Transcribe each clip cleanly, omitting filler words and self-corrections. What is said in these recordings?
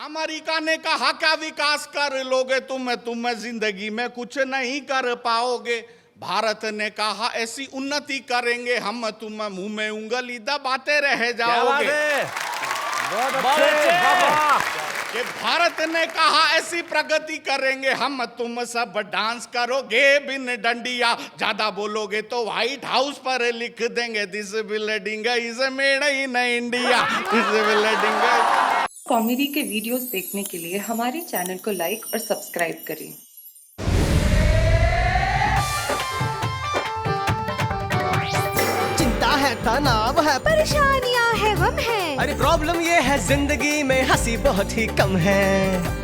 America ने कहा क्या विकास कर लोगे तुम जिंदगी में कुछ नहीं कर पाओगे। भारत ने कहा ऐसी उन्नति करेंगे हम तुम मुंह में उंगली दबाते रह जाओगे। कि भारत ने कहा ऐसी प्रगति करेंगे हम तुम सब डांस करोगे बिन डंडिया, ज्यादा बोलोगे तो व्हाइट हाउस पर लिख देंगे this building is made in India, this building. Comedy के वीडियोस देखने के लिए हमारे चैनल को लाइक और सब्सक्राइब करें। चिंता है, तनाव है, परेशानियां है, गम है, अरे प्रॉब्लम ये है जिंदगी में हंसी बहुत ही कम है।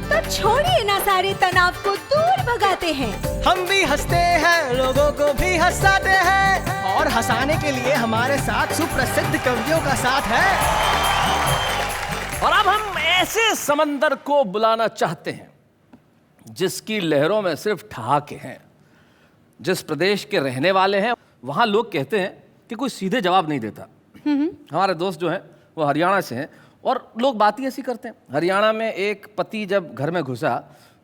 तो छोड़िए ना सारे तनाव को दूर भगाते हैं। हम भी हंसते हैं, लोगों को भी हंसाते हैं और हंसाने के लिए हमारे साथ सुप्रसिद्ध कवियों का साथ है। और अब हम ऐसे समंदर को बुलाना चाहते हैं जिसकी लहरों में सिर्फ ठहाके हैं। जिस प्रदेश के रहने वाले हैं वहाँ लोग कहते हैं कि कोई सीधे जवाब नहीं देता। हमारे दोस्त जो हैं वो हरियाणा से हैं और लोग बात ही ऐसी करते हैं। हरियाणा में एक पति जब घर में घुसा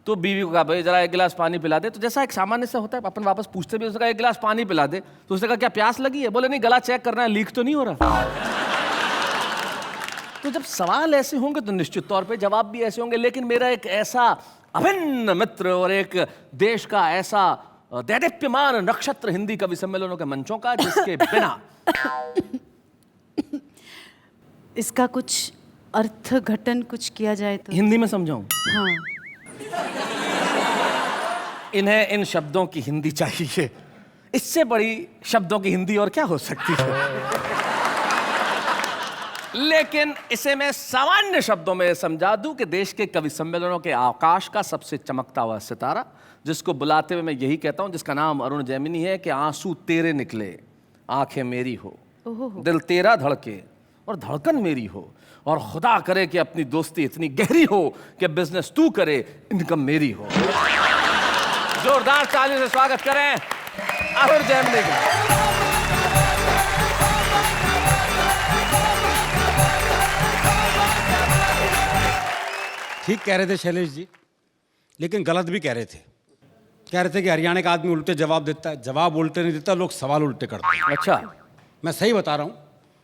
तो बीवी को कहा भाई जरा एक गिलास पानी पिला दे। तो जैसा एक सामान्य से होता है अपन वापस पूछते भी, उसने कहा एक गिलास पानी पिला दे। तो उसने कहा क्या प्यास लगी है? बोले नहीं, गला चेक करना है, लीक तो नहीं हो रहा। तो जब सवाल ऐसे होंगे तो निश्चित तौर पे जवाब भी ऐसे होंगे। लेकिन मेरा एक ऐसा अभिन्न मित्र और एक देश का ऐसा दैदीप्यमान नक्षत्र हिंदी कवि सम्मेलनों के मंचों का, जिसके बिना इसका कुछ अर्थघटन कुछ किया जाए तो हिंदी में समझाऊं? हाँ। इन्हें इन शब्दों की हिंदी चाहिए। इससे बड़ी शब्दों की हिंदी और क्या हो सकती है? लेकिन इसे मैं सामान्य शब्दों में समझा दूं कि देश के कवि सम्मेलनों के आकाश का सबसे चमकता हुआ सितारा, जिसको बुलाते हुए मैं यही कहता हूं, जिसका नाम अरुण जैमिनी है, कि आंसू तेरे निकले आंखें मेरी हो, दिल तेरा धड़के और धड़कन मेरी हो, और खुदा करे कि अपनी दोस्ती इतनी गहरी हो कि बिजनेस तू करे इनकम मेरी हो। जोरदार ताली से स्वागत करें अरुण जैमिनी का। ठीक कह रहे थे शैलेश जी, लेकिन गलत भी कह रहे थे। कह रहे थे कि हरियाणा का आदमी उल्टे जवाब देता है। जवाब उल्टे नहीं देता, लोग सवाल उल्टे करते हैं। अच्छा, मैं सही बता रहा हूँ।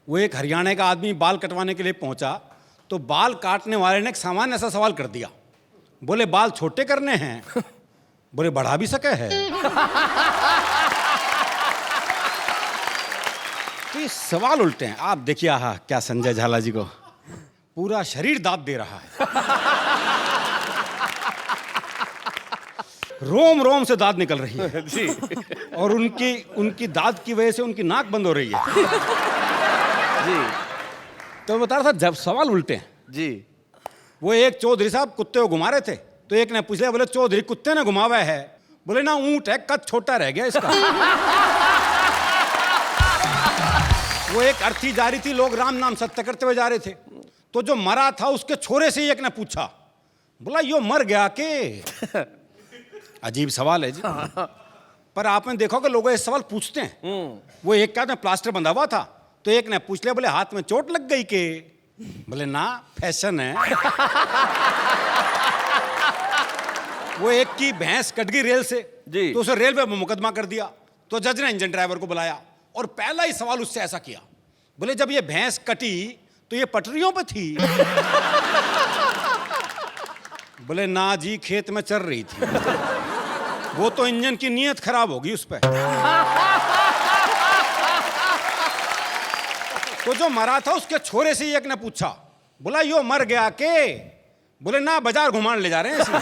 वो एक हरियाणा का आदमी बाल कटवाने के लिए पहुंचा तो बाल काटने वाले ने एक सामान्य ऐसा सवाल कर दिया। बोले बाल छोटे करने हैं? बोले बढ़ा भी सके है। तो ये सवाल उल्टे हैं। आप देखिए, आहा क्या संजय झाला जी को पूरा शरीर दांत दे रहा है। रोम रोम से दांत निकल रही है जी। और उनकी दांत की वजह से उनकी नाक बंद हो रही है जी। तो बता रहा था जब सवाल उल्टे हैं जी। वो एक चौधरी साहब कुत्ते को घुमा रहे थे तो एक ने पूछ लिया, बोले चौधरी कुत्ते ने घुमावा है? बोले ना, ऊंट है, कद छोटा रह गया इसका। वो एक अर्थी जा रही थी, लोग राम नाम सत्य करते हुए जा रहे थे, तो जो मरा था उसके छोरे से ही एक ने पूछा, बोला यो मर गया के? अजीब सवाल है जी। पर आपने देखा कि लोग ये सवाल पूछते हैं। वो एक क्या प्लास्टर बंधा हुआ था तो एक ने पूछ लिया, बोले हाथ में चोट लग गई के? बोले ना, फैशन है। वो एक की भैंस कट गई रेल से जी। तो उसे रेल पे मुकदमा कर दिया। तो जज ने इंजन ड्राइवर को बुलाया और पहला ही सवाल उससे ऐसा किया, बोले जब ये भैंस कटी तो ये पटरियों पे थी? बोले ना जी, खेत में चल रही थी। वो तो इंजन की नीयत खराब होगी उस पर। तो जो मरा था उसके छोरे से ही एक ने पूछा, बोला यो मर गया के? बोले ना, बाजार घुमाने ले जा रहे हैं इसने।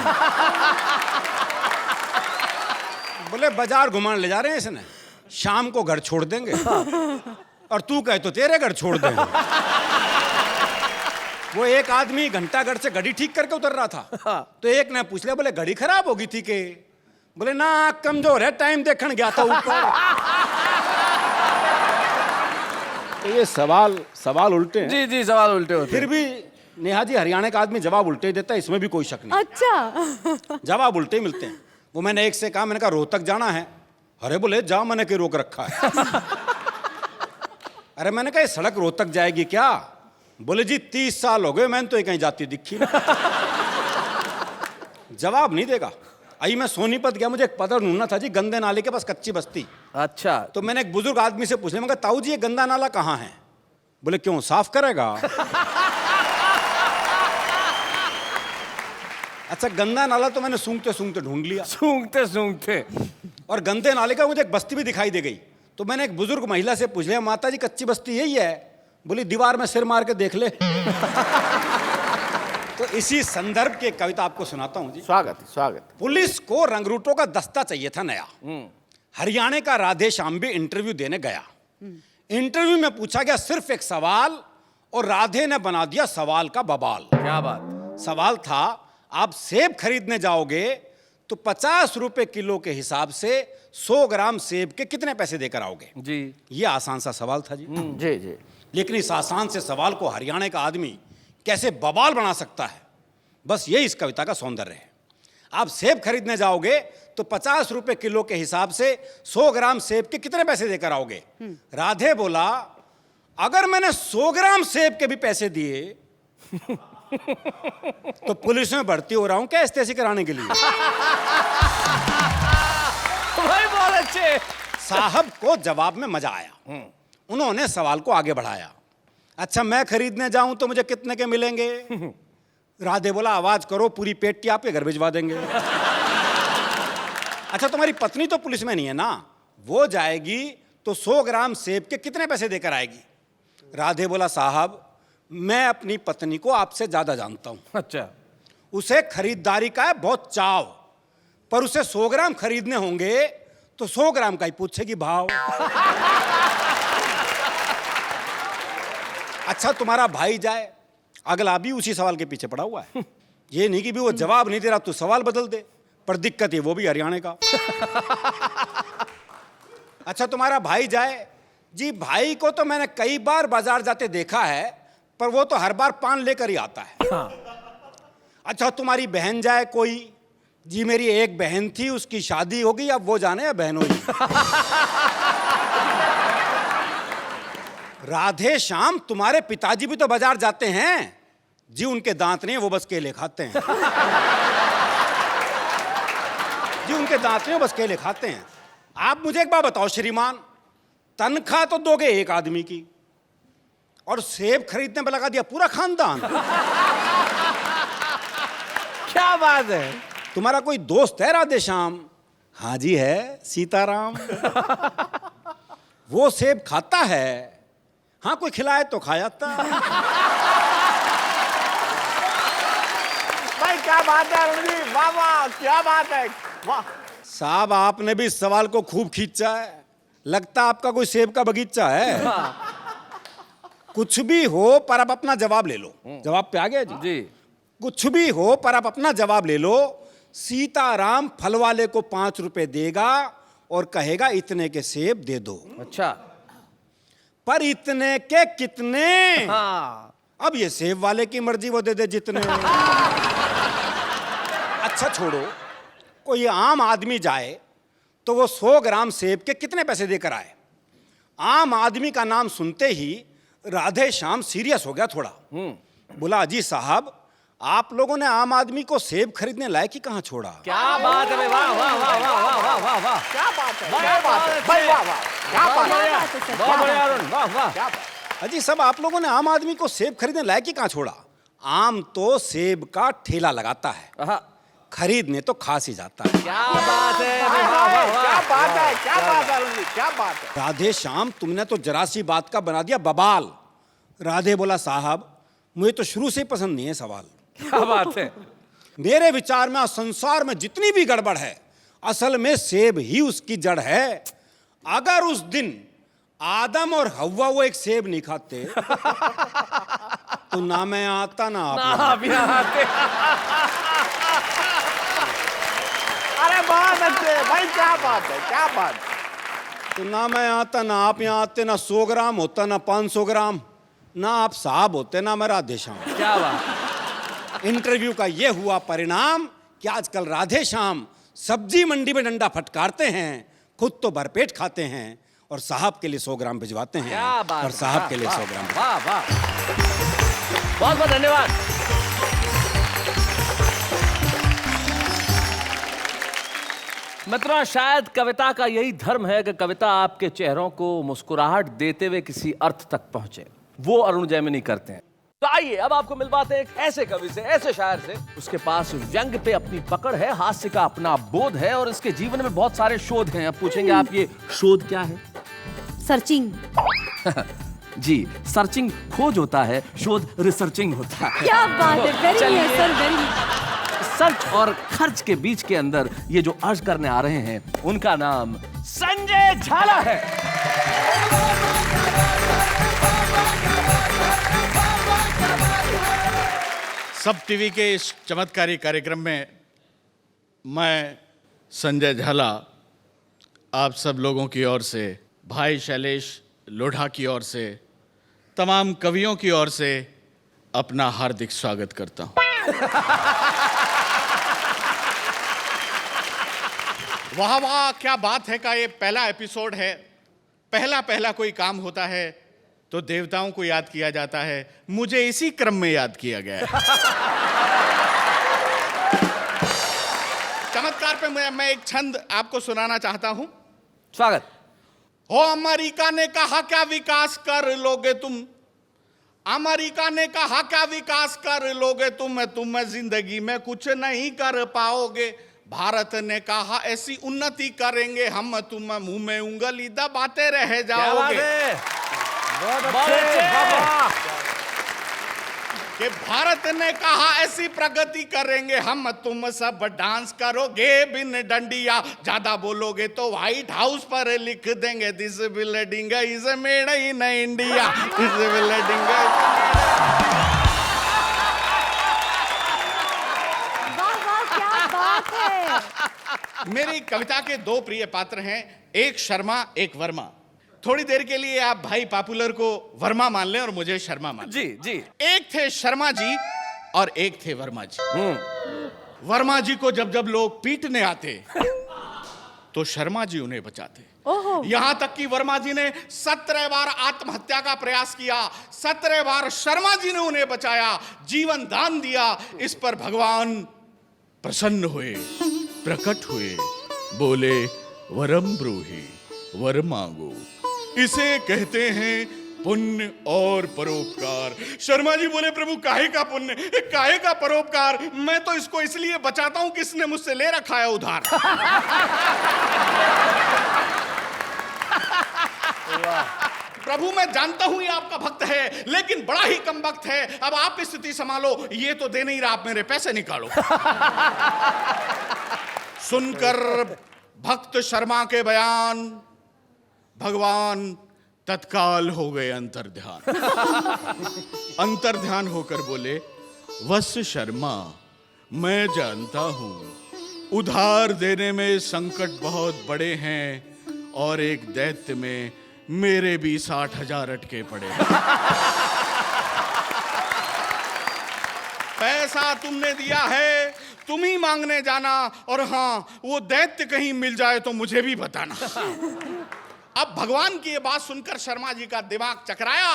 बोले बाजार घुमाने ले जा रहे हैं इसने, शाम को घर छोड़ देंगे। और तू कहे तो तेरे घर छोड़ देंगे। वो एक आदमी घंटाघर से घड़ी ठीक करके उतर रहा था तो एक ने पूछ लिया, बोले घड़ी खराब होगी थी के? बोले ना, कमजोर है, टाइम देखने गया था ऊपर। तो ये सवाल उल्टे हैं। जी जी, सवाल उल्टे होते फिर भी नेहा जी, हरियाणा का आदमी जवाब उल्टे ही देता है, इसमें भी कोई शक नहीं। अच्छा। जवाब उल्टे ही मिलते हैं। वो मैंने एक से कहा, मैंने कहा रोहतक जाना है? अरे बोले जा, मैंने क्यों रोक रखा है? अरे मैंने कहा ये सड़क रोहतक जाएगी क्या? बोले जी 30 साल हो गए, मैंने तो ये कहीं जाती दिखी नहीं। जवाब नहीं देगा। आई मैं सोनीपत गया, मुझे एक पता ढूंढना था जी, गंदे नाले के पास कच्ची बस्ती। अच्छा, तो मैंने एक बुजुर्ग आदमी से पूछ लिया, मैं कहा ताऊ जी ये गंदा नाला कहाँ है? बोले क्यों, साफ करेगा? अच्छा, गंदा नाला तो मैंने सूंघते सूंघते ढूंढ लिया, सूंघते सूंघते। और गंदे नाले का मुझे एक बस्ती भी दिखाई दे गई। तो मैंने एक बुजुर्ग महिला से पूछ लिया, माता जी कच्ची बस्ती यही है? बोली दीवार में सिर मार के देख ले। तो इसी संदर्भ की एक कविता आपको सुनाता हूं जी। स्वागत स्वागत। पुलिस को रंगरूटों का दस्ता चाहिए था नया। हरियाणा का राधे श्याम भी इंटरव्यू देने गया। इंटरव्यू में पूछा गया सिर्फ एक सवाल, और राधे ने बना दिया सवाल का बवाल। क्या बात। सवाल था, आप सेब खरीदने जाओगे तो 50 रुपए किलो के हिसाब से 100 ग्राम सेब के कितने पैसे देकर आओगे? जी, ये आसान सा सवाल था जी। जी जी। लेकिन इस आसान से सवाल को हरियाणा का आदमी कैसे बवाल बना सकता है, बस यही इस कविता का सौंदर्य है। आप सेब खरीदने जाओगे तो 50 रुपए किलो के हिसाब से 100 ग्राम सेब के कितने पैसे देकर आओगे? राधे बोला, अगर मैंने 100 ग्राम सेब के भी पैसे दिए तो पुलिस में भर्ती हो रहा हूं क्या एसटीसी कराने के लिए? भाई बहुत अच्छे। साहब को जवाब में मजा आया। उन्होंने सवाल को आगे बढ़ाया, अच्छा मैं खरीदने जाऊं तो मुझे कितने के मिलेंगे? राधे बोला, आवाज करो, पूरी पेटी आपके घर भिजवा देंगे। अच्छा तुम्हारी पत्नी तो पुलिस में नहीं है ना, वो जाएगी तो 100 ग्राम सेब के कितने पैसे देकर आएगी? राधे बोला, साहब मैं अपनी पत्नी को आपसे ज्यादा जानता हूं। अच्छा, उसे खरीदारी का है बहुत चाव, पर उसे 100 ग्राम खरीदने होंगे तो 100 ग्राम का ही पूछेगी भाव। अच्छा तुम्हारा भाई जाए, अगला भी उसी सवाल के पीछे पड़ा हुआ है। ये नहीं कि भी वो जवाब नहीं दे रहा तो सवाल बदल दे, पर दिक्कत है वो भी हरियाणा का। अच्छा तुम्हारा भाई जाए, जी भाई को तो मैंने कई बार बाजार जाते देखा है, पर वो तो हर बार पान लेकर ही आता है। अच्छा तुम्हारी बहन जाए कोई, जी मेरी एक बहन थी, उसकी शादी हो गई, अब वो जाने या बहन होगी। राधे श्याम तुम्हारे पिताजी भी तो बाजार जाते हैं, जी उनके दांत नहीं, वो बस केले खाते हैं। जी उनके दांत नहीं, वो बस केले खाते हैं। आप मुझे एक बात बताओ श्रीमान, तनख्वाह तो दोगे एक आदमी की, और सेब खरीदने पर लगा दिया पूरा खानदान। क्या बात है। तुम्हारा कोई दोस्त है राधे श्याम? हाँ जी है, सीताराम। वो सेब खाता है? हाँ कोई खिलाए तो खा जाता। भाई क्या बात है अरुण जी, वाह वाह, क्या बात है, वाह। साहब आपने भी इस सवाल को खूब खींचा है, लगता आपका कोई सेब का बगीचा है। कुछ भी हो पर आप अपना जवाब ले लो। जवाब पे आ गया जी? जी। कुछ भी हो पर आप अपना जवाब ले लो। सीताराम फल वाले को 5 रुपए देगा और कहेगा इतने के सेब दे दो। अच्छा, पर इतने के कितने? हाँ। अब ये सेब वाले की मर्जी, वो दे दे जितने। अच्छा छोड़ो, कोई आम आदमी जाए तो वो 100 ग्राम सेब के कितने पैसे देकर आए? आम आदमी का नाम सुनते ही राधे श्याम सीरियस हो गया थोड़ा। बोला, जी साहब आप लोगों ने आम आदमी को सेब खरीदने लायक ही कहां छोड़ा? क्या बात है, वाह वाह वाह वाह वाह वाह वाह वाह, क्या बात है, क्या बात है भाई, वाह वाह, क्या बात है, बहुत बढ़िया अरुण, वाह वाह। अजी सब आप लोगों ने आम आदमी को सेब खरीदने लायक ही कहां छोड़ा? आम तो सेब का ठेला लगाता है, खरीदने तो खास ही जाता है। क्या बात है, क्या बात है, क्या बात है अरुण जी, क्या बात है। राधे श्याम तुमने तो जरा सी बात का बना दिया बवाल। राधे बोला, साहब मुझे तो शुरू से ही पसंद नहीं है सवाल। क्या बात है। मेरे विचार में संसार में जितनी भी गड़बड़ है, असल में सेब ही उसकी जड़ है। अगर उस दिन आदम और हव्वा वो एक सेब नहीं खाते तो ना मैं आता ना आप आते। अरे बहुत अच्छे भाई, क्या बात है, क्या बात। तो ना मैं आता ना आप यहाँ आते, ना 100 ग्राम होता ना 500 ग्राम, ना आप साहब होते ना मैं राधे श्याम। क्या बात। इंटरव्यू का ये हुआ परिणाम कि आजकल राधे श्याम सब्जी मंडी में डंडा फटकारते हैं, खुद तो भरपेट खाते हैं और साहब के लिए 100 ग्राम भिजवाते हैं। क्या बात, और साहब के लिए 100 ग्राम। वाह वाह। बहुत बहुत धन्यवाद। मित्रों, शायद कविता का यही धर्म है कि कविता आपके चेहरों को मुस्कुराहट देते हुए किसी अर्थ तक पहुंचे। वो अरुण जैमिनी करते हैं। तो आइए अब आपको मिलवाते हैं एक ऐसे कवि से, ऐसे शायर से, उसके पास व्यंग पे अपनी पकड़ है, हास्य का अपना बोध है और इसके जीवन में बहुत सारे शोध हैं। अब पूछेंगे आप, ये शोध क्या है? सर्चिंग। जी, सर्चिंग खोज होता है, शोध रिसर्चिंग होता है। क्या बात है, वेरी चलिए, नाइस सर, वेरी। सर्च और खर्च के बीच के अंदर ये जो अर्ज करने आ रहे हैं, उनका नाम संजय झाला है। सब टीवी के इस चमत्कारी कार्यक्रम में मैं संजय झाला आप सब लोगों की ओर से, भाई शैलेश लोढ़ा की ओर से, तमाम कवियों की ओर से अपना हार्दिक स्वागत करता हूं। वाह वाह, क्या बात है का ये पहला एपिसोड है। पहला कोई काम होता है तो देवताओं को याद किया जाता है, मुझे इसी क्रम में याद किया गया है। चमत्कार पे मैं एक छंद आपको सुनाना चाहता हूं। स्वागत। हो अमेरिका ने कहा क्या विकास कर लोगे तुम, अमेरिका ने कहा क्या विकास कर लोगे तुम जिंदगी में कुछ नहीं कर पाओगे। भारत ने कहा ऐसी उन्नति करेंगे हम, तुम मुंह में उंगली दबाते रह जाओगे। कि भारत ने कहा ऐसी प्रगति करेंगे हम, तुम सब डांस करोगे बिन डंडिया, ज्यादा बोलोगे तो व्हाइट हाउस पर लिख देंगे this building is made in India, this building. वाह वाह, क्या बात है। मेरी कविता के दो प्रिय पात्र हैं, एक शर्मा एक वर्मा। थोड़ी देर के लिए आप भाई पॉपुलर को वर्मा मान लें और मुझे शर्मा मान लें। जी जी। एक थे शर्मा जी और एक थे वर्मा जी। वर्मा जी को जब जब लोग पीटने आते तो शर्मा जी उन्हें बचाते। यहां तक कि वर्मा जी ने 17 बार आत्महत्या का प्रयास किया, 17 बार शर्मा जी ने उन्हें बचाया, जीवन दान दिया। इस पर भगवान प्रसन्न हुए, प्रकट हुए, बोले वरम ब्रूहि, वर मांगो। इसे कहते हैं पुण्य और परोपकार। शर्मा जी बोले प्रभु काहे का पुण्य, काहे का परोपकार, मैं तो इसको इसलिए बचाता हूं कि इसने मुझसे ले रखा है उधार। प्रभु मैं जानता हूं ये आपका भक्त है, लेकिन बड़ा ही कम वक्त है, अब आप स्थिति संभालो, ये तो दे नहीं रहा, आप मेरे पैसे निकालो। सुनकर भक्त शर्मा के बयान भगवान तत्काल हो गए अंतर्ध्यान। अंतर्ध्यान होकर बोले वत्स शर्मा, मैं जानता हूं उधार देने में संकट बहुत बड़े हैं और एक दैत्य में मेरे भी 60,000 अटके पड़े हैं। पैसा तुमने दिया है, तुम ही मांगने जाना, और हाँ वो दैत्य कहीं मिल जाए तो मुझे भी बताना। अब भगवान की ये बात सुनकर शर्मा जी का दिमाग चकराया,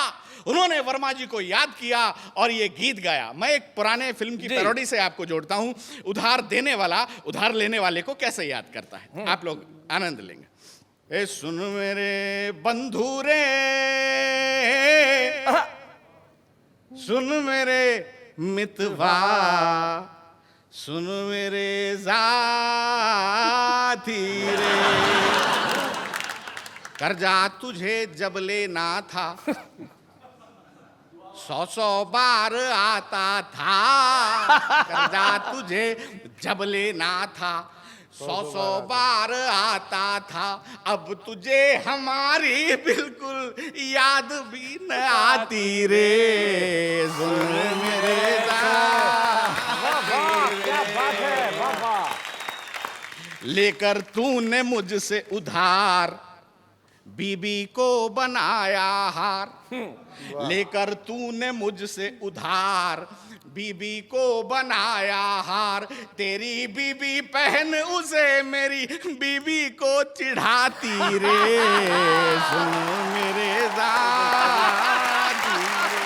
उन्होंने वर्मा जी को याद किया और ये गीत गाया। मैं एक पुराने फिल्म की पैरोडी से आपको जोड़ता हूं। उधार देने वाला उधार लेने वाले को कैसे याद करता है, आप लोग आनंद लेंगे। ए सुन मेरे बंधु रे, सुन मेरे मितवा, सुन मेरे साथी रे, कर्जा तुझे जब लेना था 100 बार आता था। कर्जा तुझे जब लेना था 100 बार आता था, अब तुझे हमारी बिल्कुल याद भी न आती रे। सुन मेरे क्या बात है, वाह वाह। लेकर तूने मुझसे उधार बीबी को बनाया हार, लेकर तूने मुझसे उधार बीबी को बनाया हार। तेरी बीबी पहन उसे मेरी बीबी को चिढ़ाती रे। सुन मेरे साथी रे।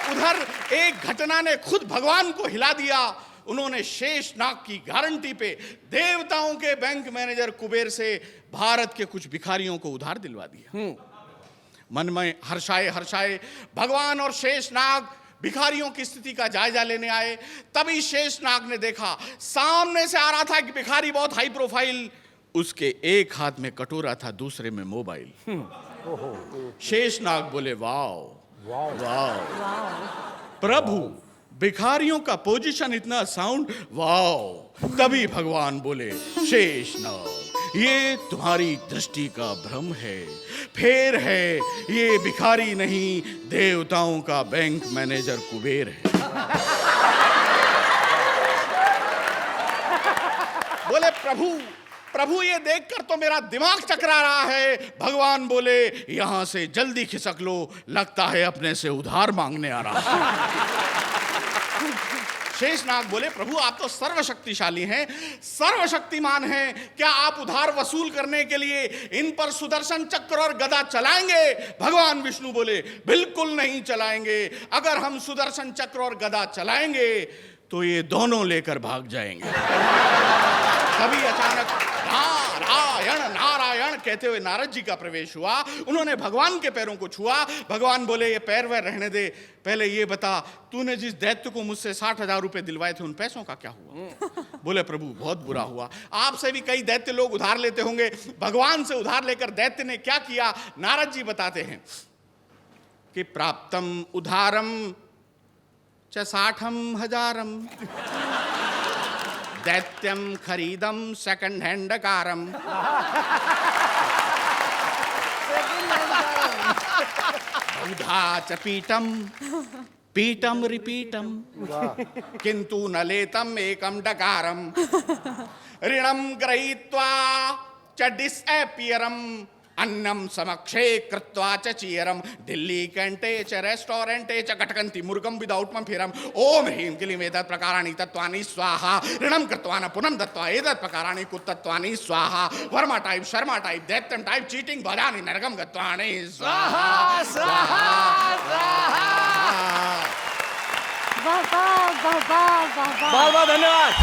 उधर एक घटना ने खुद भगवान को हिला दिया। उन्होंने शेषनाग की गारंटी पे देवताओं के बैंक मैनेजर कुबेर से भारत के कुछ भिखारियों को उधार दिलवा दिया। मन में हर्षाए हर्षाए भगवान और शेषनाग भिखारियों की स्थिति का जायजा लेने आए। तभी शेषनाग ने देखा सामने से आ रहा था कि भिखारी बहुत हाई प्रोफाइल, उसके एक हाथ में कटोरा था, दूसरे में मोबाइल। शेषनाग बोले वाह वाह प्रभु, भिखारियों का पोजीशन इतना साउंड, वाह। तभी भगवान बोले शेषनाग, ये तुम्हारी दृष्टि का भ्रम है, फेर है, ये भिखारी नहीं देवताओं का बैंक मैनेजर कुबेर है। बोले प्रभु ये देखकर तो मेरा दिमाग चकरा रहा है। भगवान बोले यहां से जल्दी खिसक लो, लगता है अपने से उधार मांगने आ रहा है। शेषनाग बोले प्रभु आप तो सर्वशक्तिशाली हैं, सर्वशक्तिमान हैं, क्या आप उधार वसूल करने के लिए इन पर सुदर्शन चक्र और गदा चलाएंगे? भगवान विष्णु बोले बिल्कुल नहीं चलाएंगे। अगर हम सुदर्शन चक्र और गदा चलाएंगे तो ये दोनों लेकर भाग जाएंगे। तभी अचानक नारायण नारायण कहते हुए नारद जी का प्रवेश हुआ। उन्होंने भगवान के पैरों को छुआ। भगवान बोले ये पैर वैर रहने दे, पहले ये बता तूने जिस दैत्य को मुझसे 60,000 रुपए दिलवाए थे उन पैसों का क्या हुआ? बोले प्रभु बहुत बुरा हुआ, आपसे भी कई दैत्य लोग उधार लेते होंगे, भगवान से उधार लेकर दैत्य ने क्या किया? नारद जी बताते हैं कि प्राप्तम उधारम च 60,000 दैत्यम खरीदम सेकंड हैंड कारम। उधा च पीटम पीटम रिपीटम किंतु न लेतम एकम डकारम। ऋणम गृहीत्वा च डिसएपियरम अन्नम समक्षे कृत्वा च चीयरम। दिल्ली कैंटे च रेस्टोरेंटे च घटकंती मुर्गम विदाउट फिरम। ओम ह्रीं क्लीं एतत् प्रकाराणि तत्त्वानि स्वाहा। ऋणम कृत्वा न पुनम दत्त्वा एतत् प्रकाराणि कुतत्वानि स्वाहा। वर्मा टाइप शर्मा टाइप दैत्यम टाइप चीटिंग भजानि नरकम गत्वानि स्वाहा स्वाहा स्वाहा। वाह वाह वाह वाह वाह वाह। बहुत बहुत धन्यवाद।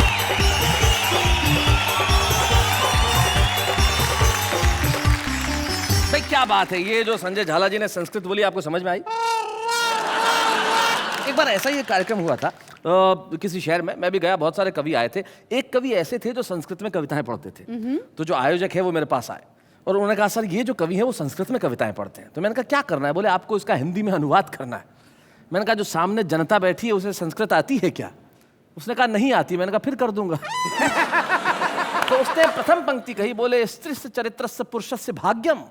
भाई क्या बात है, ये जो संजय झाला जी ने संस्कृत बोली आपको समझ में आई? एक बार ऐसा ही एक कार्यक्रम हुआ था किसी शहर में, मैं भी गया, बहुत सारे कवि आए थे। एक कवि ऐसे थे जो संस्कृत में कविताएं पढ़ते थे। तो जो आयोजक है वो मेरे पास आए और उन्होंने कहा सर ये जो कवि है वो संस्कृत में कविताएं पढ़ते हैं। तो मैंने कहा क्या करना है? बोले आपको इसका हिंदी में अनुवाद करना है। मैंने कहा जो सामने जनता बैठी है उसे संस्कृत आती है क्या? उसने कहा नहीं आती। मैंने कहा फिर कर दूंगा। तो उसने प्रथम पंक्ति कही, बोले स्त्रीस्य चरित्रस्य पुरुषस्य भाग्यम।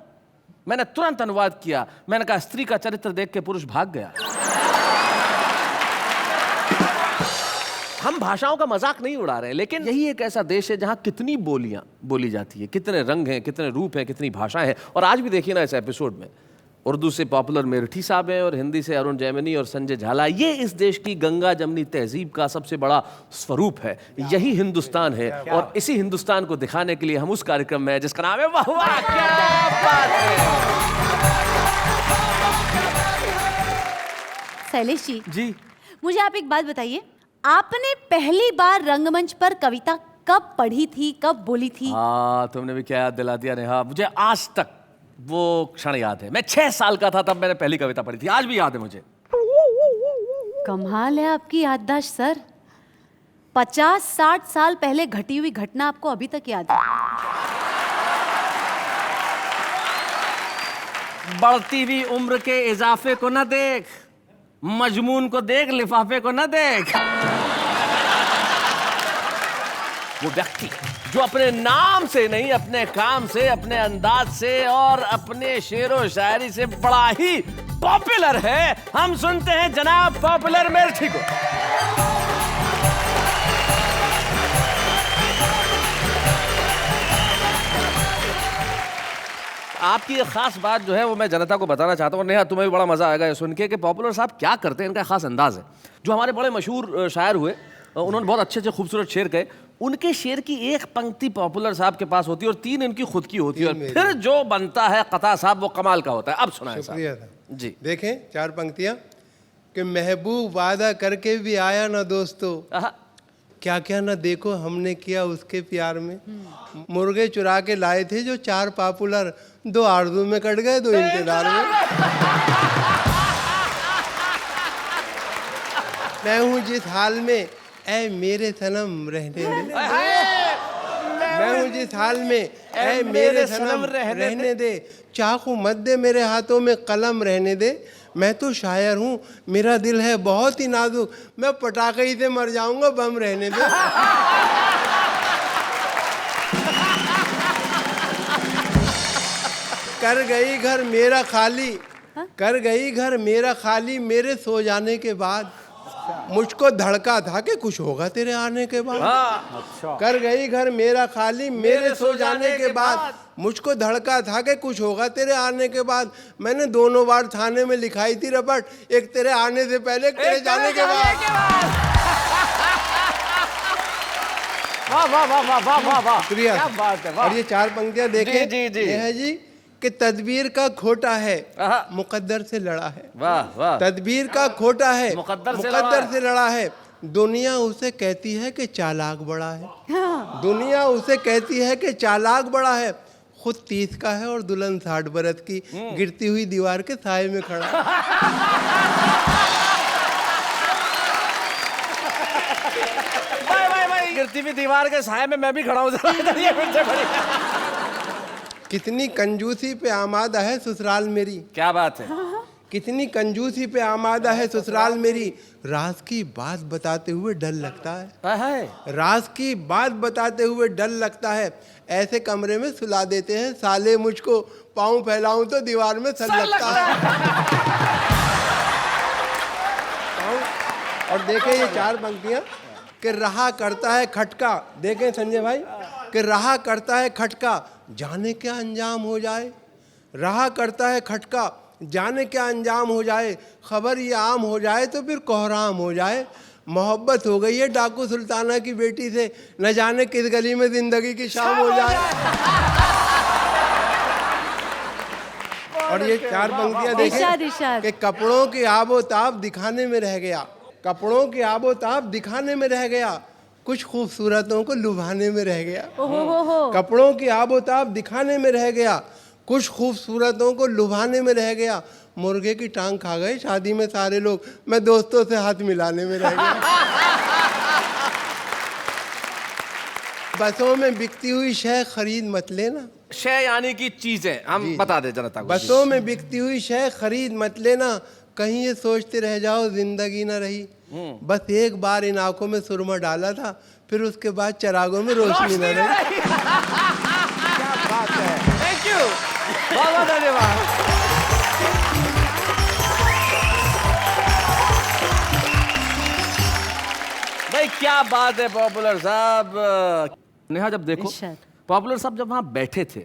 मैंने तुरंत अनुवाद किया। मैंने कहा स्त्री का चरित्र देख के पुरुष भाग गया। हम भाषाओं का मजाक नहीं उड़ा रहे हैं, लेकिन यही एक ऐसा देश है जहां कितनी बोलियां बोली जाती है, कितने रंग हैं, कितने रूप हैं, कितनी भाषाएं हैं। और आज भी देखिए ना इस एपिसोड में उर्दू से पॉपुलर मेरठी साहब हैं और हिंदी से अरुण जैमिनी और संजय झाला। ये इस देश की गंगा जमनी तहजीब का सबसे बड़ा स्वरूप है। यही हिंदुस्तान है और इसी हिंदुस्तान को दिखाने के लिए हम उस कार्यक्रम में जिसका नाम है वाह वाह क्या बात है। शैलेश जी मुझे आप एक बात बताइए, आपने पहली बार रंगमंच पर कविता कब पढ़ी थी, कब बोली थी? हाँ तुमने भी क्या याद दिला दिया नेहा। मुझे आज तक वो क्षण याद है। मैं 6 साल का था तब मैंने पहली कविता पढ़ी थी, आज भी याद है मुझे। कमाल है आपकी याददाश्त सर। 50-60 साल पहले घटी हुई घटना आपको अभी तक याद है। बढ़ती हुई उम्र के इजाफे को न देख, मजमून को देख, लिफाफे को न देख। वो व्यक्ति जो अपने नाम से नहीं अपने काम से, अपने अंदाज से और अपने शेरो शायरी से बड़ा ही पॉपुलर है। हम सुनते हैं जनाब पॉपुलर मेरठी को। आपकी एक खास बात जो है वो मैं जनता को बताना चाहता हूँ। नेहा तुम्हें भी बड़ा मजा आएगा ये सुन के कि पॉपुलर साहब क्या करते हैं, इनका खास अंदाज है। जो हमारे बड़े मशहूर शायर हुए उन्होंने बहुत अच्छे खूबसूरत शेर कहे। उनके शेर की एक पंक्ति पॉपुलर साहब के पास होती है और 3 इनकी खुद की होती है और फिर जो बनता है कथा साहब वो कमाल का होता है। अब सुनाएं साहब। जी देखें 4 पंक्तियां। कि महबूब वादा करके भी आया ना दोस्तों, आहा, क्या क्या ना देखो हमने किया उसके प्यार में। मुर्गे चुरा के लाए थे जो 4 पॉपुलर, 2 आरज़ू में कट गए, 2 इंतजार में। मैं हूँ जिस हाल में ऐ मेरे सनम रहने दे, मैं हूँ जिस हाल में ऐ मेरे सनम रहने दे, चाकू मत दे मेरे हाथों में कलम रहने दे, मैं तो शायर हूँ मेरा दिल है बहुत ही नाजुक, मैं पटाखे ही से मर जाऊंगा बम रहने दे। कर गई घर मेरा खाली, कर गई घर मेरा खाली मेरे सो जाने के बाद, मुझको धड़का था कि कुछ होगा तेरे आने के बाद। कर गई घर मेरा खाली मेरे सो जाने के बाद, मुझको धड़का था कि कुछ होगा तेरे आने के बाद। मैंने दोनों बार थाने में लिखाई थी रपट, एक तेरे आने से पहले, एक तेरे जाने के बाद। वाह वाह वाह वाह वाह वाह वाह, शुक्रिया। क्या बात है, वाह। और ये 4 पंक्तियां देखें, जी, जी। ये है जी कि तदबीर का खोटा है आहा। मुकद्दर से लड़ा है, वाह वाह, तदबीर का खोटा है मुकद्दर से लड़ा है। दुनिया उसे कहती है कि चालाक बड़ा है, दुनिया उसे कहती है कि चालाक बड़ा है, खुद 30 का है और दुल्हन 60 बरस की, गिरती हुई दीवार के साए में खड़ा है। भाई गिरती हुई दीवार के साए में मैं भी खड़ा हूँ। कितनी कंजूसी पे आमादा है ससुराल मेरी, क्या बात है, कितनी कंजूसी पे आमादा है ससुराल मेरी, राज की बात बताते हुए डर लगता है, हाय, राज की बात बताते हुए डर लगता है, ऐसे कमरे में सुला देते हैं साले मुझको, पाँव फैलाऊं तो दीवार में सर लगता है। और देखें ये 4 पंक्तियां कि रहा करता है खटका, देखें संजय भाई, कि रहा करता है खटका जाने क्या अंजाम हो जाए, रहा करता है खटका जाने क्या अंजाम हो जाए, खबर ये आम हो जाए तो फिर कोहराम हो जाए, मोहब्बत हो गई है डाकू सुल्ताना की बेटी से, न जाने किस गली में जिंदगी की शाम हो जाए। और ये 4 पंक्तियां इरशाद, देखें इरशाद। कि कपड़ों की आबोताब दिखाने में रह गया, कपड़ों की आबोताब दिखाने में रह गया, कुछ खूबसूरतों को लुभाने में रह गया, कपड़ों की आबोताब दिखाने में रह गया, कुछ खूबसूरतों को लुभाने में रह गया, मुर्गे की टांग खा गए शादी में सारे लोग, मैं दोस्तों से हाथ मिलाने में रह गया। बसों में बिकती हुई शय खरीद मत लेना, शय यानी कि चीजें, हम बता दे जनता को। बसों में बिकती हुई शय खरीद मत लेना, कहीं ये सोचते रह जाओ जिंदगी ना रही, बस एक बार इन आंखों में सुरमा डाला था, फिर उसके बाद चरागों में रोशनी न रही। क्या बात है, थैंक यू, बहुत बहुत धन्यवाद। भाई क्या बात है पॉपुलर साहब। नेहा जब देखो, इरशाद। पॉपुलर साहब जब वहां बैठे थे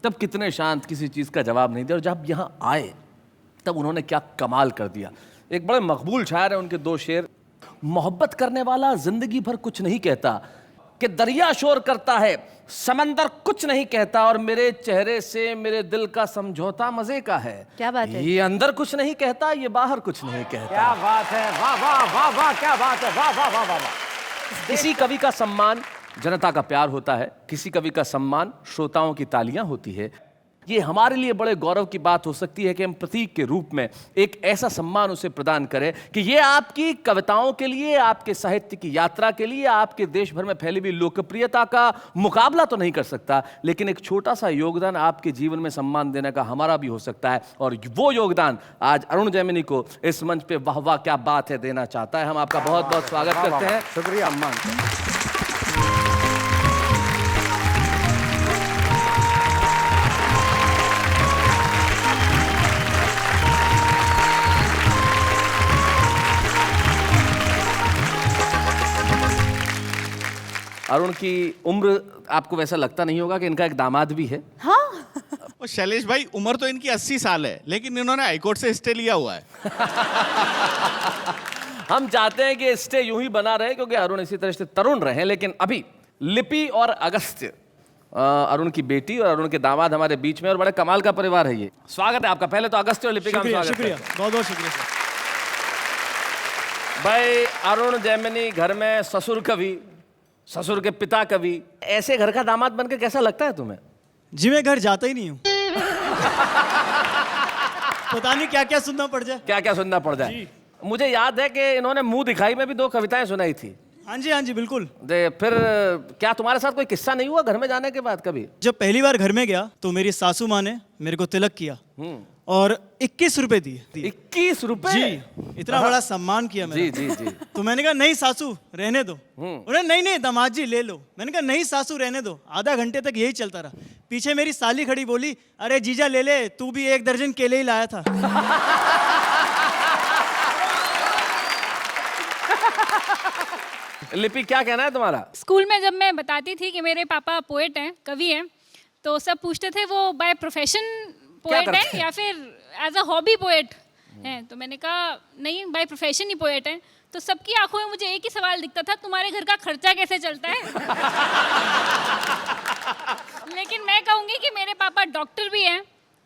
तब कितने शांत, किसी चीज का जवाब नहीं दिया, और जब यहाँ आए तब उन्होंने क्या कमाल कर दिया। एक बड़े मकबूल शायर है, उनके 2 शेर, मोहब्बत करने वाला जिंदगी भर कुछ नहीं कहता, कि दरिया शोर करता है समंदर कुछ नहीं कहता, और मेरे चेहरे से मेरे दिल का समझौता मजे का है। क्या बात है? ये अंदर कुछ नहीं कहता, ये बाहर कुछ नहीं कहता। क्या बात है, वाह वाह वाह वाह, क्या बात है, वाह वाह वाह वाह। किसी कवि का सम्मान जनता का प्यार होता है, किसी कवि का सम्मान श्रोताओं की तालियां होती है। ये हमारे लिए बड़े गौरव की बात हो सकती है कि हम प्रतीक के रूप में एक ऐसा सम्मान उसे प्रदान करें कि ये आपकी कविताओं के लिए, आपके साहित्य की यात्रा के लिए, आपके देश भर में फैली हुई लोकप्रियता का मुकाबला तो नहीं कर सकता, लेकिन एक छोटा सा योगदान आपके जीवन में सम्मान देने का हमारा भी हो सकता है। और वो योगदान आज अरुण जैमिनी को इस मंच पे वाह वाह क्या बात है देना चाहता है। हम आपका बहुत बहुत स्वागत करते हैं, शुक्रिया, सम्मान। अरुण की उम्र आपको वैसा लगता नहीं होगा कि इनका एक दामाद भी है। हाँ और शैलेश भाई उम्र तो इनकी 80 साल है, लेकिन इन्होंने हाईकोर्ट से स्टे लिया हुआ है। हम चाहते हैं कि स्टे यूं ही बना रहे, क्योंकि अरुण इसी तरह से तरुण रहे। लेकिन अभी लिपि और अगस्त्य, अरुण की बेटी और अरुण के दामाद हमारे बीच में, और बड़े कमाल का परिवार है ये। स्वागत है आपका। पहले तो अगस्त्य और लिपि का स्वागत है। शुक्रिया, बहुत बहुत शुक्रिया सर। भाई अरुण जैमिनी घर में ससुर कवि, ससुर के पिता कवि, ऐसे घर का दामाद बनके कैसा लगता है तुम्हें? जी मैं घर जाता ही नहीं हूँ। पता नहीं क्या क्या सुनना पड़ जाए। क्या क्या सुनना पड़ जाए। मुझे याद है कि इन्होंने मुंह दिखाई में भी 2 कविताएं सुनाई थी। हाँ जी बिल्कुल। फिर क्या तुम्हारे साथ कोई किस्सा नहीं हुआ घर में जाने के बाद कभी? जब पहली बार घर में गया तो मेरी सासू माँ ने मेरे को तिलक किया और 21 रुपए दिए। 21 रुपए? जी, इतना बड़ा सम्मान किया मेरा। जी। तो मैंने कहा नहीं सासू रहने दो। उन्होंने नहीं दामाद जी ले लो। मैंने कहा नहीं सासू रहने दो। आधा घंटे तक यही चलता रहा। पीछे मेरी साली खड़ी, बोली अरे जीजा ले ले, तू भी 1 दर्जन केले ही लाया था। लिपि क्या कहना है तुम्हारा? स्कूल में जब मैं बताती थी कि मेरे पापा पोएट हैं, कवि हैं, तो सब पूछते थे वो बाय प्रोफेशन पोएट है या फिर एज अ हॉबी पोएट हैं। तो मैंने कहा नहीं, बाय प्रोफेशन ही पोएट हैं। तो सबकी आंखों में मुझे एक ही सवाल दिखता था, तुम्हारे घर का खर्चा कैसे चलता है? लेकिन मैं कहूँगी कि मेरे पापा डॉक्टर भी हैं,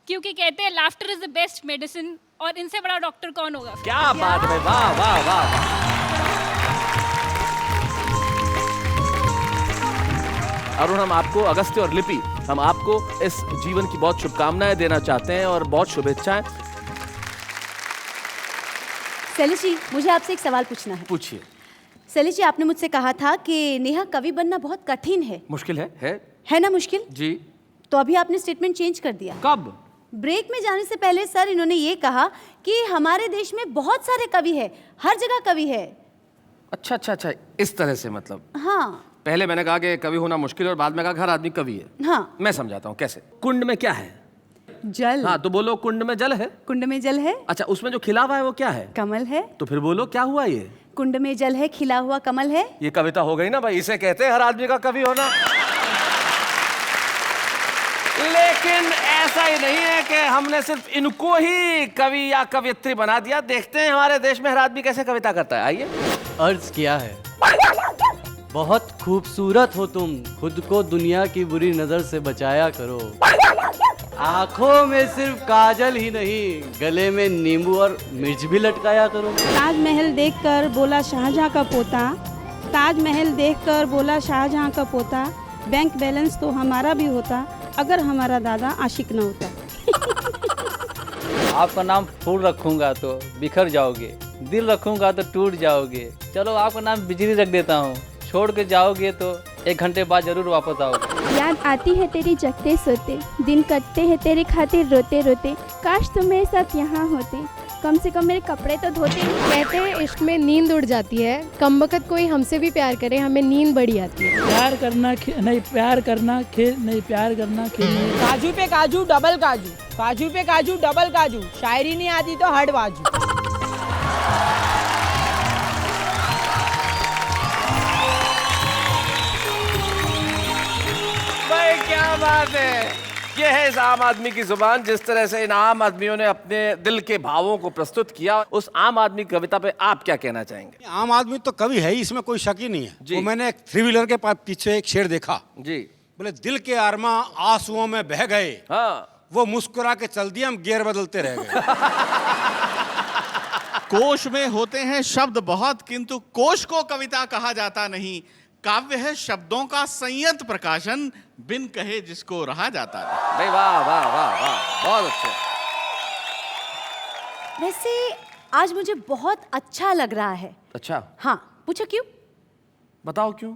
क्योंकि कहते हैं laughter is the best medicine, और इनसे बड़ा डॉक्टर कौन होगा? क्या बात है, वाह वाह वाह। अरुण, हम आपको, अगस्त्य और लिपि, हम आपको इस जीवन की बहुत शुभकामनाएं देना चाहते हैं और बहुत शुभेच्छाएं। शैलेश जी, मुझे आपसे एक सवाल पूछना है। पूछिए। शैलेश जी, आपने मुझसे कहा था कि नेहा कवि बनना बहुत कठिन है। मुश्किल है ना मुश्किल? जी। तो अभी आपने स्टेटमेंट चेंज कर दिया। कब? ब्रेक में जाने से पहले सर इन्होंने ये कहा कि हमारे देश में बहुत सारे कवि हैं, हर जगह कवि है। अच्छा, इस तरह से मतलब। हाँ। पहले मैंने कहा कि कवि होना मुश्किल है और बाद में कहा हर आदमी कवि है। हाँ। मैं समझाता हूँ कैसे। कुंड में क्या है? जल। हाँ, तो बोलो कुंड में जल है। कुंड में जल है। अच्छा, उसमें जो खिला हुआ है वो क्या है? कमल है। तो फिर बोलो क्या हुआ ये? कुंड में जल है, खिला हुआ कमल है। ये कविता हो गई ना भाई, इसे कहते हैं हर आदमी का कवि होना। लेकिन ऐसा ही नहीं है कि हमने सिर्फ इनको ही कवि या कवियत्री बना दिया। देखते हैं हमारे देश में हर आदमी कैसे कविता करता है। आइए। अर्ज किया है, बहुत खूबसूरत हो तुम, खुद को दुनिया की बुरी नजर से बचाया करो। आंखों में सिर्फ काजल ही नहीं, गले में नींबू और मिर्च भी लटकाया करो। ताजमहल देखकर बोला शाहजहां का पोता, ताजमहल देखकर बोला शाहजहां का पोता, बैंक बैलेंस तो हमारा भी होता अगर हमारा दादा आशिक न होता। आपका नाम फूल रखूंगा तो बिखर जाओगे, दिल रखूंगा तो टूट जाओगे। चलो आपका नाम बिजली रख देता हूँ, छोड़ के जाओगे तो 1 घंटे बाद जरूर वापस आओगे। याद आती है तेरी जगते सोते, दिन कटते हैं तेरे खातिर रोते रोते, काश तुम मेरे साथ यहाँ होते, कम से कम मेरे कपड़े तो धोते। कहते हैं इश्क में नींद उड़ जाती है, कमबख्त कोई हमसे भी प्यार करे हमें नींद बड़ी आती है। प्यार करना नहीं, प्यार करना खेल नहीं, प्यार करना खेल नहीं। काजू पे काजू डबल काजू, काजू पे काजू डबल काजू, शायरी नहीं आती तो हट बाजू। भाई क्या बात है। ये है इस आम आदमी की जुबान। जिस तरह से इन आम आदमियों ने अपने दिल के भावों को प्रस्तुत किया, उस आम आदमी की कविता पे आप क्या कहना चाहेंगे? आम आदमी तो कवि है ही, इसमें कोई शक ही नहीं है। वो मैंने एक 3 व्हीलर के पीछे एक शेर देखा जी। बोले दिल के आरमा आंसुओं में बह गए, हाँ। वो मुस्कुरा के चल दिए, हम गियर बदलते रह गए। कोश में होते हैं शब्द बहुत, किंतु कोश को कविता कहा जाता नहीं। काव्य है शब्दों का संयत प्रकाशन, बिन कहे जिसको रहा जाता नहीं। भाई वाह वाह वाह वाह, बहुत अच्छा। वैसे आज मुझे बहुत अच्छा लग रहा है। अच्छा? हाँ, पूछो क्यों? बताओ क्यों?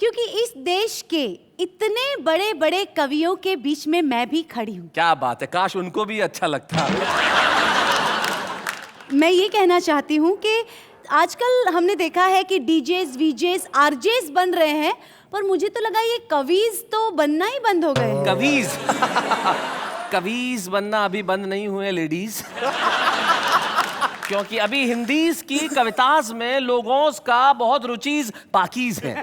क्योंकि इस देश के इतने बड़े बड़े कवियों के बीच में मैं भी खड़ी हूँ। क्या बात है, काश उनको भी अच्छा लगता। मैं ये कहना चाहती हूँ कि आजकल हमने देखा है कि डीजेस, वीजेस, आरजेस बन रहे हैं, पर मुझे तो लगा ये कवीज तो बनना ही बंद हो गए हैं। कवीज? कवीज बनना अभी बंद नहीं हुए लेडीज। क्योंकि अभी हिंदीज की कविताज में लोगों का बहुत रुचीज पाकीज है।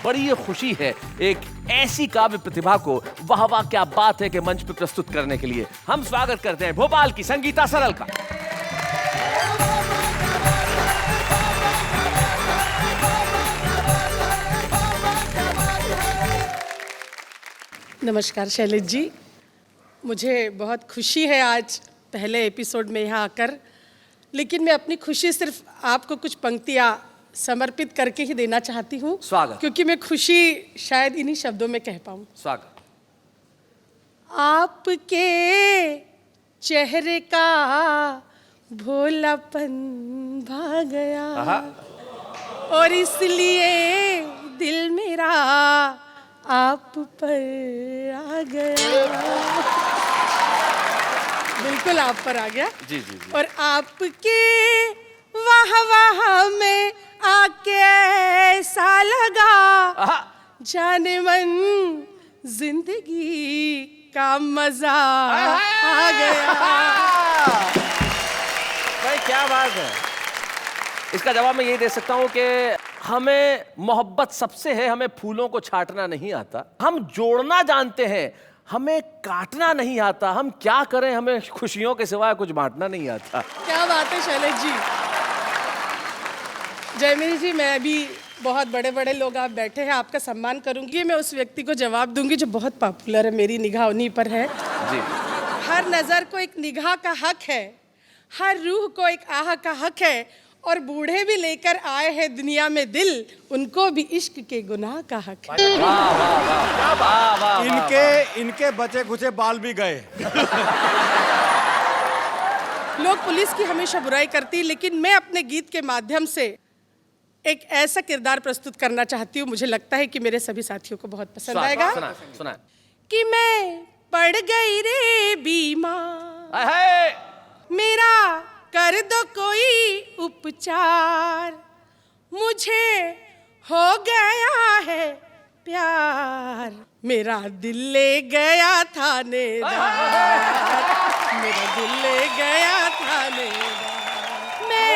बड़ी खुशी है एक ऐसी काव्य प्रतिभा को, वाह वाह क्या बात है, कि मंच पे प्रस्तुत करने के लिए हम स्वागत करते हैं भोपाल की संगीता सरल का। नमस्कार शैलेश जी, मुझे बहुत खुशी है आज पहले एपिसोड में यहाँ आकर, लेकिन मैं अपनी खुशी सिर्फ आपको कुछ पंक्तियाँ समर्पित करके ही देना चाहती हूँ। स्वागत। क्योंकि मैं खुशी शायद इन्हीं शब्दों में कह पाऊँ। स्वागत। आपके चेहरे का भोलापन भा गया और इसलिए दिल मेरा आप पर आ गया। बिल्कुल आप पर आ गया। जी जी जी। और आपके वाह वाह में आके ऐसा लगा जाने मन जिंदगी का मजा आ गया। भाई क्या बात है। इसका जवाब मैं यही दे सकता हूँ कि हमें मोहब्बत सबसे है, हमें फूलों को छांटना नहीं आता, हम जोड़ना जानते हैं, हमें काटना नहीं आता। हम क्या करें, हमें खुशियों के सिवाय कुछ बांटना नहीं आता। क्या बात है शैलेश जी। जयमिनी जी, मैं अभी बहुत बड़े बड़े लोग आप बैठे हैं, आपका सम्मान करूंगी। मैं उस व्यक्ति को जवाब दूंगी जो बहुत पॉपुलर है, मेरी निगाह उन्हीं पर है। जी। हर नजर को एक निगाह का हक है, हर रूह को एक आह का हक है, और बूढ़े भी लेकर आए हैं दुनिया में दिल, उनको भी इश्क के गुनाह का हक है। वाह वाह वाह वाह। इनके बचे खुचे बाल भी गए। लोग पुलिस की हमेशा बुराई करती, लेकिन मैं अपने गीत के माध्यम से एक ऐसा किरदार प्रस्तुत करना चाहती हूँ, मुझे लगता है कि मेरे सभी साथियों को बहुत पसंद आएगा। सुना। कि मैं पड़ गई रे बीमार, मेरा कर दो कोई उपचार, मुझे हो गया है प्यार, मेरा दिल ले गया थानेदार, मेरा दिल ले गया थानेदार। मैं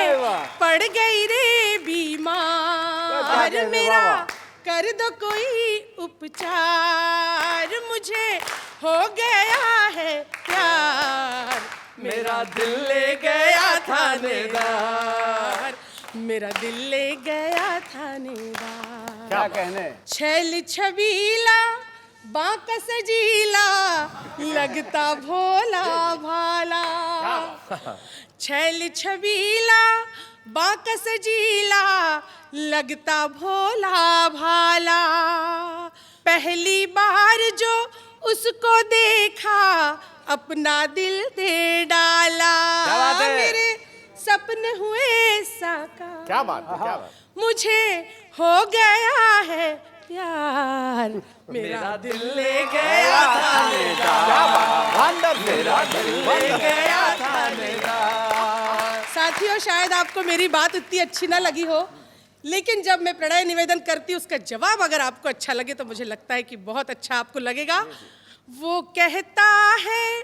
पड़ गई रे बीमार, मेरा कर दो कोई उपचार, मुझे हो गया है प्यार, मेरा दिल ले गया थानेदार, मेरा दिल ले गया थानेदार। क्या कहने। छैल छबीला बांका सजीला, लगता भोला भाला, छैल छबीला बांका सजीला, लगता भोला भाला, पहली बार जो उसको देखा अपना दिल दे डाला, मेरे सपने हुए साकार। क्या बात है, क्या बात। मुझे हो गया है प्यार, मेरा दिल ले गया थानेदार, मेरा दिल ले गया थानेदार। साथियों, शायद आपको मेरी बात उतनी अच्छी ना लगी हो, लेकिन जब मैं प्रणय निवेदन करती हूँ उसका जवाब अगर आपको अच्छा लगे तो मुझे लगता है कि बहुत अच्छा आपको लगेगा। वो कहता है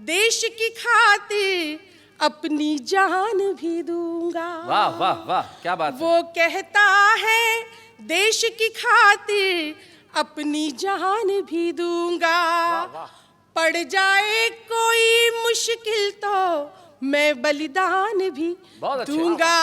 देश की खातिर अपनी जान भी दूंगा। वाह वाह वाह, क्या बात है। वो कहता है देश की खातिर अपनी जान भी दूंगा, पड़ जाए कोई मुश्किल तो मैं बलिदान भी दूंगा,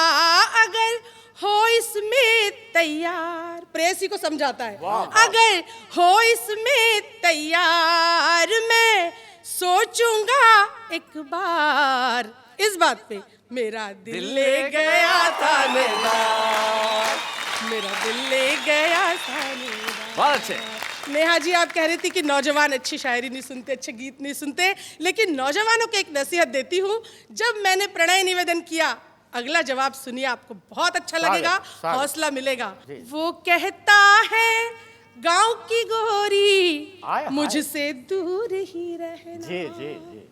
अगर हो इसमें तैयार। प्रेसी को समझाता है, अगर हो इसमें तैयार, मैं सोचूंगा एक बार इस बात पे, मेरा दिल ले गया थानेदार, मेरा दिल ले गया थानेदार। बहुत अच्छे। नेहा जी, आप कह रही थी कि नौजवान अच्छी शायरी नहीं सुनते, अच्छे गीत नहीं सुनते, लेकिन नौजवानों को एक नसीहत देती हूँ। जब मैंने प्रणय निवेदन किया, अगला जवाब सुनिए, आपको बहुत अच्छा लगेगा, हौसला मिलेगा। वो कहता है गांव की गोरी मुझसे दूर ही रहना, जी जी जी।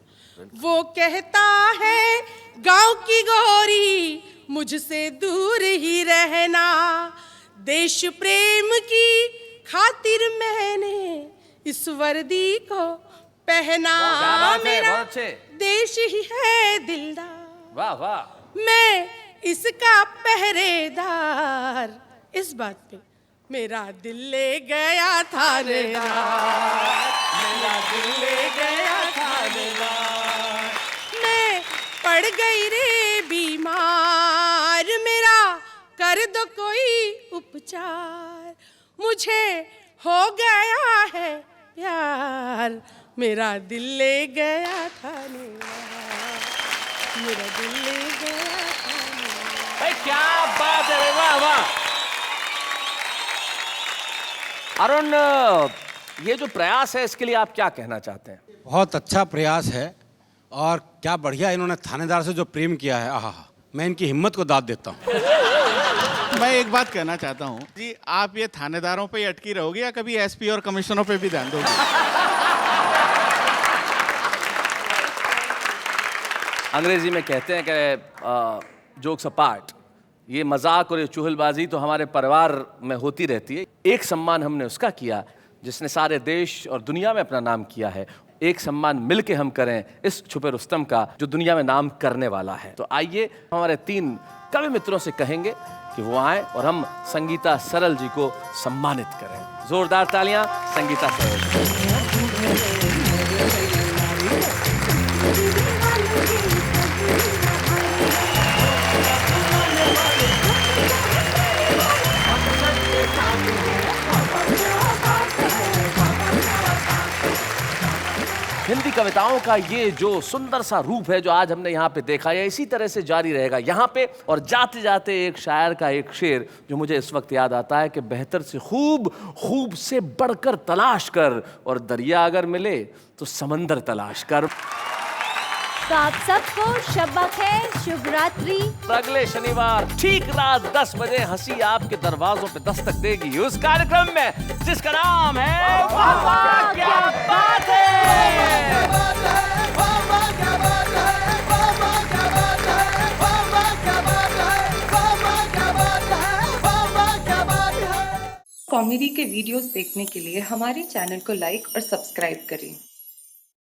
वो कहता है गांव की गोरी मुझसे दूर ही रहना, देश प्रेम की खातिर मैंने इस वर्दी को पहना, मेरा देश ही है दिलदार। वाह वाह। मैं इसका पहरेदार, इस बात पे मेरा दिल ले गया थानेदार, मेरा दिल ले गया थानेदार। मैं पड़ गई रे बीमार, मेरा कर दो कोई उपचार, मुझे हो गया है प्यार, मेरा दिल ले गया थानेदार। मेरा दिल ले गया था। भाई क्या बात है, वाह वाह। अरुण, ये जो प्रयास है इसके लिए आप क्या कहना चाहते हैं? बहुत अच्छा प्रयास है और क्या बढ़िया इन्होंने थानेदार से जो प्रेम किया है, आहा, मैं इनकी हिम्मत को दाद देता हूँ। मैं एक बात कहना चाहता हूँ जी, आप ये थानेदारों पे ही अटकी रहोगी या कभी एसपी और कमिश्नरों पे भी ध्यान दोगे? अंग्रेजी में कहते हैं कि जोक्स अपार्ट, ये मजाक और ये चुहलबाजी तो हमारे परिवार में होती रहती है। एक सम्मान हमने उसका किया जिसने सारे देश और दुनिया में अपना नाम किया है। एक सम्मान मिलके हम करें इस छुपे रुस्तम का जो दुनिया में नाम करने वाला है। तो आइए हमारे 3 कवि मित्रों से कहेंगे कि वो आए और हम संगीता सरल जी को सम्मानित करें। जोरदार तालियां संगीता सरल। हिंदी कविताओं का ये जो सुंदर सा रूप है जो आज हमने यहाँ पे देखा है, इसी तरह से जारी रहेगा यहाँ पे। और जाते जाते एक शायर का एक शेर जो मुझे इस वक्त याद आता है कि बेहतर से खूब, खूब से बढ़कर तलाश कर, और दरिया अगर मिले तो समंदर तलाश कर। तो आप सबको शब्बा खैर, शुभ रात्रि। अगले शनिवार ठीक रात 10 बजे हंसी आपके दरवाजों पे दस्तक देगी उस कार्यक्रम में जिसका नाम है वाह वाह क्या बात है। कॉमेडी के वीडियोस देखने के लिए हमारे चैनल को लाइक और सब्सक्राइब करें।